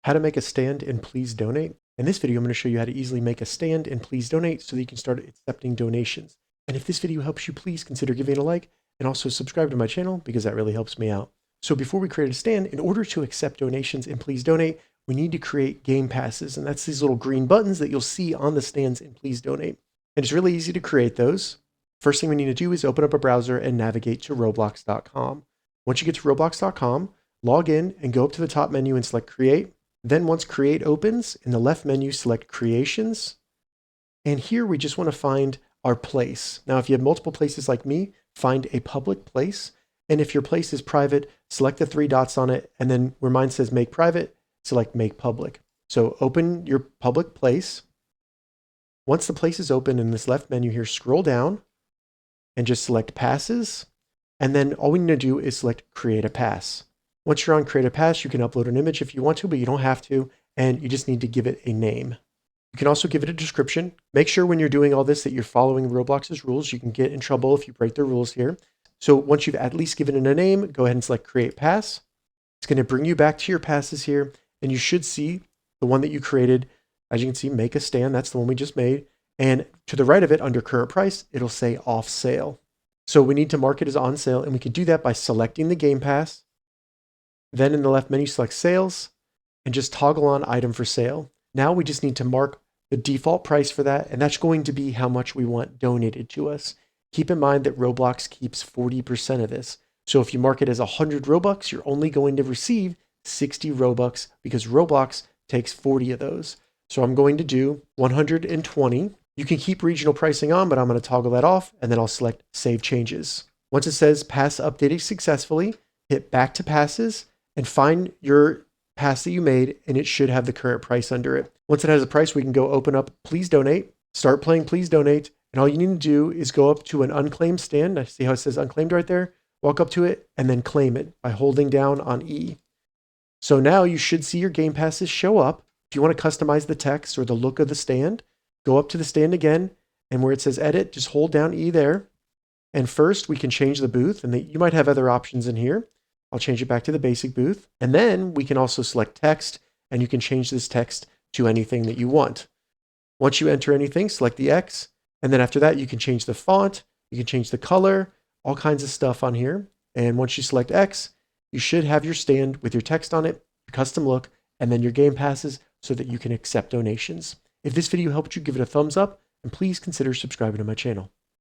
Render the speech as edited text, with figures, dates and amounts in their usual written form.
how to make a stand and please donate. In this video, I'm going to show you how to easily make a stand and please donate so that you can start accepting donations. And if this video helps you, please consider giving it a like and also subscribe to my channel because that really helps me out. So before we create a stand, in order to accept donations and please donate, we need to create game passes. And that's these little green buttons that you'll see on the stands and please donate. And it's really easy to create those. First thing we need to do is open up a browser and navigate to roblox.com. Once you get to roblox.com, log in and go up to the top menu and select create. Then once create opens, in the left menu, select creations. And here we just want to find our place. Now, if you have multiple places like me, find a public place. And if your place is private, select the three dots on it. And then where mine says make private, select make public. So open your public place. Once the place is open in this left menu here, scroll down and just select passes. And then all we need to do is select create a pass. Once you're on create a pass, you can upload an image if you want to, but you don't have to. And you just need to give it a name. You can also give it a description. Make sure when you're doing all this that you're following Roblox's rules. You can get in trouble if you break the rules here. So once you've at least given it a name, go ahead and select create pass. It's going to bring you back to your passes here. And you should see the one that you created. As you can see, make a stand. That's the one we just made. And to the right of it, under current price, it'll say off sale. So we need to mark it as on sale. And we can do that by selecting the game pass. Then in the left menu, select sales and just toggle on item for sale. Now we just need to mark the default price for that. And that's going to be how much we want donated to us. Keep in mind that Roblox keeps 40% of this. So if you mark it as 100 Robux, you're only going to receive 60 Robux because Roblox takes 40 of those. So I'm going to do 120. You can keep regional pricing on, but I'm going to toggle that off and then I'll select save changes. Once it says pass updated successfully, hit back to passes and find your pass that you made and it should have the current price under it. Once it has a price, we can go open up please donate, start playing please donate. And all you need to do is go up to an unclaimed stand. I see how it says unclaimed right there. Walk up to it and then claim it by holding down on E. So now you should see your game passes show up. If you want to customize the text or the look of the stand, go up to the stand again. And where it says edit, just hold down E there. And first we can change the booth and you might have other options in here. I'll change it back to the basic booth. And then we can also select text and you can change this text to anything that you want. Once you enter anything, select the X. And then after that, you can change the font, you can change the color, all kinds of stuff on here. And once you select X, you should have your stand with your text on it, custom look, and then your game passes so that you can accept donations. If this video helped you, give it a thumbs up and please consider subscribing to my channel.